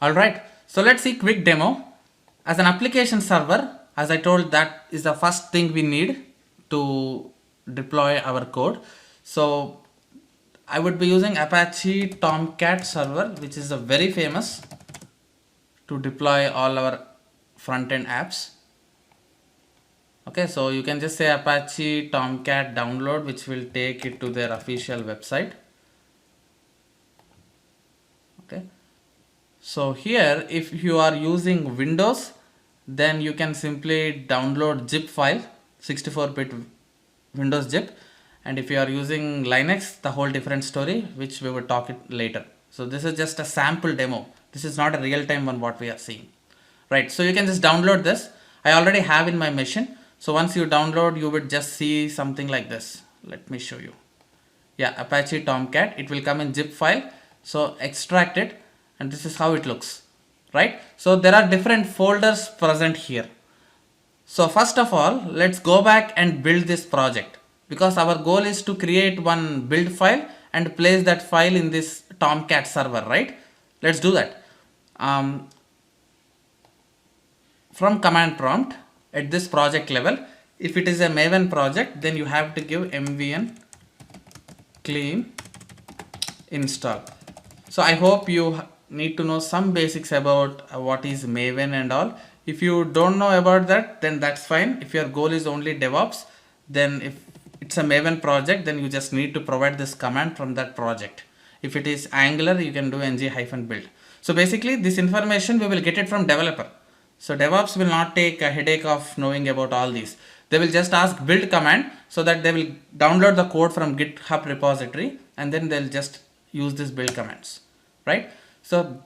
Alright, so let's see quick demo. As an application server, as I told, that is the first thing we need to deploy our code. So I would be using Apache Tomcat server, which is a very famous to deploy all our front-end apps. Okay, so you can just say Apache Tomcat download, which will take it to their official website. Okay, so here if you are using Windows, then you can simply download zip file, 64-bit Windows zip, and if you are using Linux, the whole different story, which we will talk it later. So this is just a sample demo. This is not a real-time one what we are seeing, right? So you can just download this. I already have in my machine. So once you download, you would just see something like this. Let me show you. Yeah, Apache Tomcat. It will come in zip file. So extract it, and this is how it looks, right? So there are different folders present here. So first of all, let's go back and build this project, because our goal is to create one build file and place that file in this Tomcat server, right? Let's do that. From command prompt at this project level, if it is a Maven project, then you have to give mvn clean install. So I hope you need to know some basics about what is Maven and all. If you don't know about that, then that's fine. If your goal is only DevOps, then if it's a Maven project, then you just need to provide this command from that project. If it is Angular, you can do ng-build. So basically this information we will get it from developer. So DevOps will not take a headache of knowing about all these. They will just ask build command, so that they will download the code from GitHub repository, and then they'll just use this build commands, right? So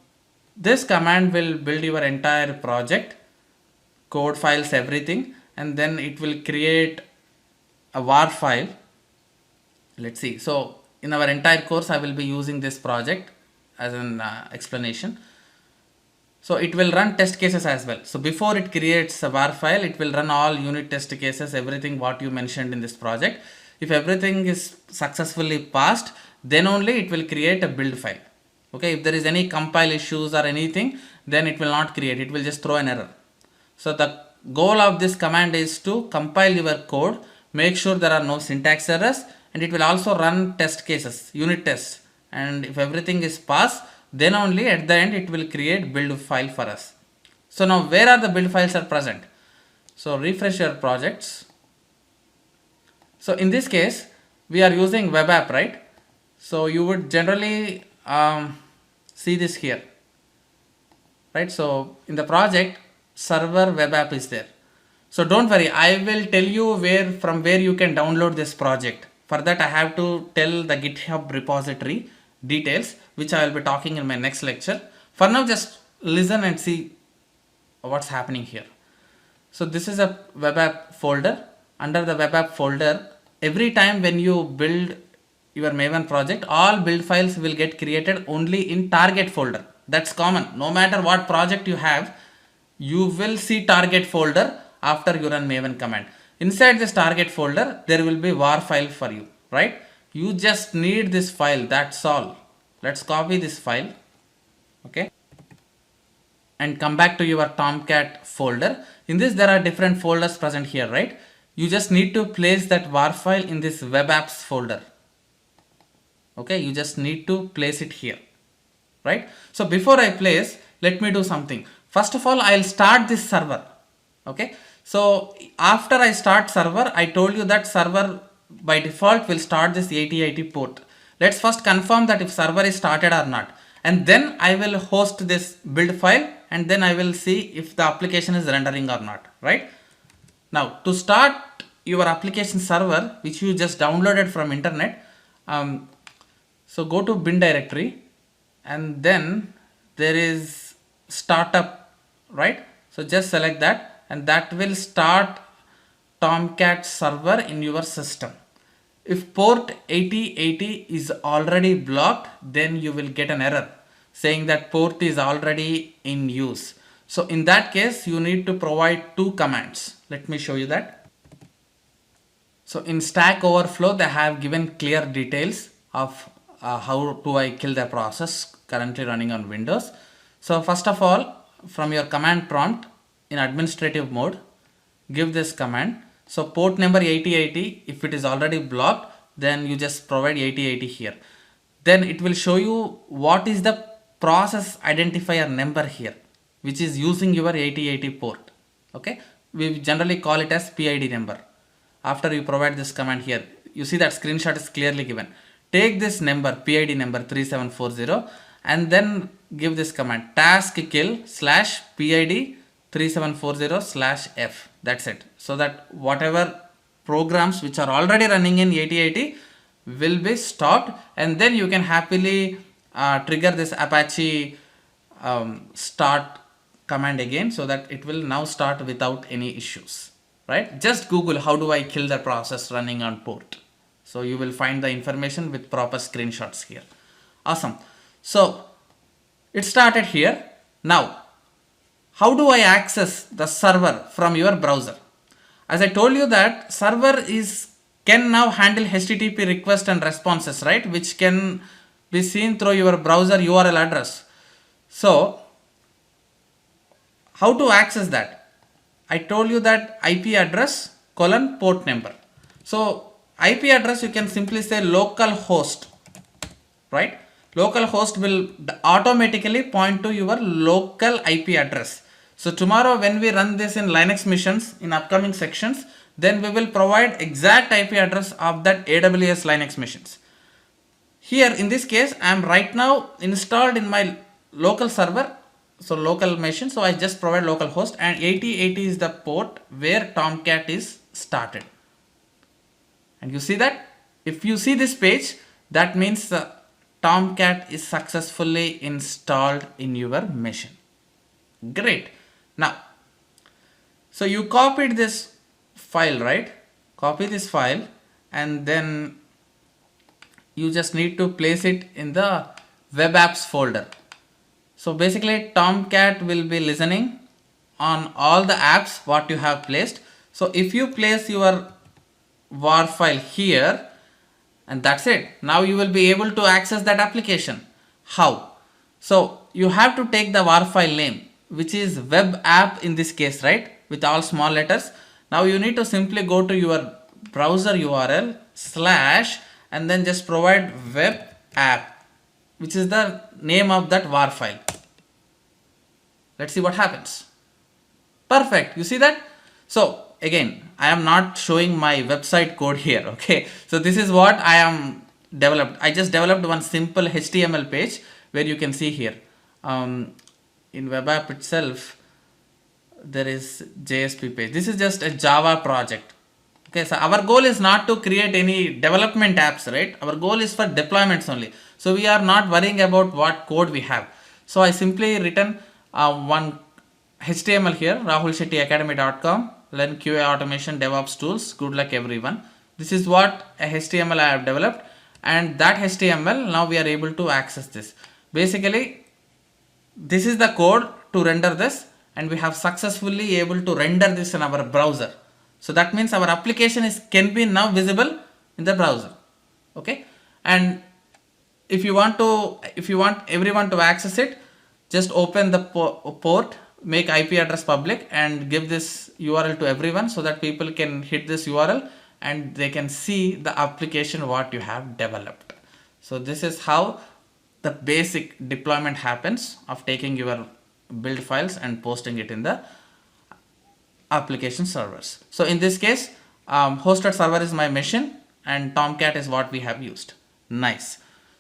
this command will build your entire project, code files, everything, and then it will create a war file. Let's see. So in our entire course, I will be using this project as an explanation. So it will run test cases as well. So before it creates a var file, it will run all unit test cases, everything what you mentioned in this project. If everything is successfully passed, then only it will create a build file. Okay, if there is any compile issues or anything, then it will not create, it will just throw an error. So the goal of this command is to compile your code, make sure there are no syntax errors, and it will also run test cases, unit tests, and if everything is passed, then only at the end it will create build file for us. So now where are the build files are present? So refresh your projects. So in this case we are using web app, right? So you would generally see this here, right? So in the project server web app is there. So don't worry, I will tell you from where you can download this project. For that I have to tell the GitHub repository details, which I will be talking in my next lecture. For now, just listen and see what's happening here. So this is a web app folder. Under the web app folder, every time when you build your Maven project, all build files will get created only in target folder. That's common. No matter what project you have, you will see target folder after you run Maven command. Inside this target folder, there will be war file for you, right? You just need this file, that's all. Let's copy this file, okay, and come back to your Tomcat folder. In this there are different folders present here, right? You just need to place that war file in this web apps folder. Okay, you just need to place it here, right? So before I place, let me do something. First of all, I'll start this server. Okay, so after I start server, I told you that server by default will start this 8080 port. Let's first confirm that if server is started or not, and then I will host this build file, and then I will see if the application is rendering or not, right? Now to start your application server, which you just downloaded from internet, so go to bin directory, and then there is startup, right? So just select that, and that will start Tomcat server in your system. If port 8080 is already blocked, then you will get an error saying that port is already in use. So in that case, you need to provide two commands. Let me show you that. So in Stack Overflow, they have given clear details of how do I kill the process currently running on Windows. So first of all, from your command prompt in administrative mode, give this command. So port number 8080, if it is already blocked, then you just provide 8080 here. Then it will show you what is the process identifier number here, which is using your 8080 port. Okay, we generally call it as PID number. After you provide this command here, you see that screenshot is clearly given. Take this number, PID number 3740, and then give this command task kill slash PID 3740 slash F. That's it. So that whatever programs which are already running in 8080 will be stopped, and then you can happily trigger this Apache start command again, so that it will now start without any issues, right? Just Google how do I kill the process running on port. So you will find the information with proper screenshots here. Awesome. So it started here. Now, how do I access the server from your browser? As I told you that server can now handle HTTP requests and responses, right? Which can be seen through your browser URL address. So how to access that? I told you that IP address colon port number. So IP address, you can simply say localhost, right? Localhost will automatically point to your local IP address. So tomorrow when we run this in Linux missions in upcoming sections, then we will provide exact IP address of that AWS Linux missions. Here in this case, I am right now installed in my local server, so local machine. So I just provide localhost, and 8080 is the port where Tomcat is started. And you see that if you see this page, that means Tomcat is successfully installed in your machine. Great. Now, so you copied this file, right? Copy this file, and then you just need to place it in the web apps folder. So basically Tomcat will be listening on all the apps what you have placed. So if you place your war file here, and that's it, now you will be able to access that application. How? So you have to take the war file name, which is web app in this case, right, with all small letters. Now you need to simply go to your browser URL slash and then just provide web app, which is the name of that war file. Let's see what happens. Perfect. You see that? So again, I am not showing my website code here. Okay. So this is what I am developed. I just developed one simple HTML page where you can see here. In web app itself, there is JSP page. This is just a Java project. Okay, so our goal is not to create any development apps, right? Our goal is for deployments only. So we are not worrying about what code we have. So I simply written one HTML here, rahulshettyacademy.com, learn QA automation, DevOps tools. Good luck everyone. This is what a HTML I have developed, and that HTML now we are able to access this. Basically, this is the code to render this, and we have successfully able to render this in our browser. So that means our application can be now visible in the browser. Okay, and if you want everyone to access it, just open the port, make IP address public, and give this URL to everyone so that people can hit this URL and they can see the application what you have developed. So this is how the basic deployment happens of taking your build files and posting it in the application servers. So in this case, hosted server is my machine and Tomcat is what we have used. Nice.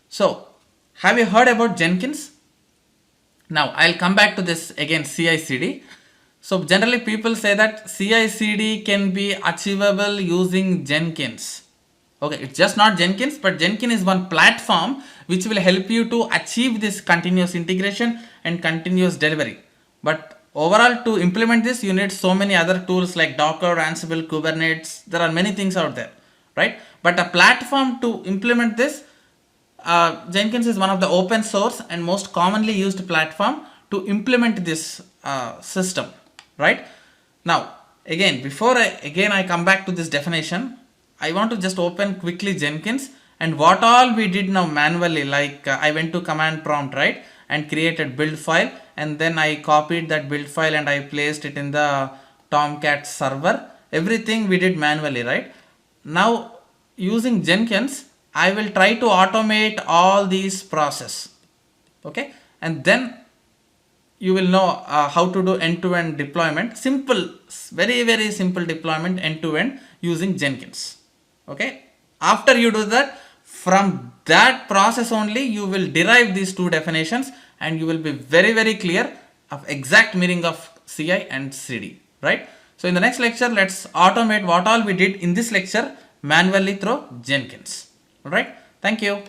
So have you heard about Jenkins? Now I'll come back to this again, CI/CD. So generally people say that CI/CD can be achievable using Jenkins. Okay, it's just not Jenkins, but Jenkins is one platform which will help you to achieve this continuous integration and continuous delivery. But overall, to implement this, you need so many other tools like Docker, Ansible, Kubernetes. There are many things out there, right? But a platform to implement this, Jenkins is one of the open source and most commonly used platform to implement this system, right? Now, again, before I come back to this definition, I want to just open quickly Jenkins and what all we did now manually, like I went to command prompt, right? and created build file, and then I copied that build file and I placed it in the Tomcat server. Everything we did manually, right? Now using Jenkins, I will try to automate all these process. Okay, and then you will know how to do end-to-end deployment. Simple, very simple deployment end-to-end using Jenkins. Okay, after you do that, from that process only you will derive these two definitions, and you will be very clear of exact meaning of CI and CD, right? So in the next lecture, let's automate what all we did in this lecture manually through Jenkins. All right, thank you.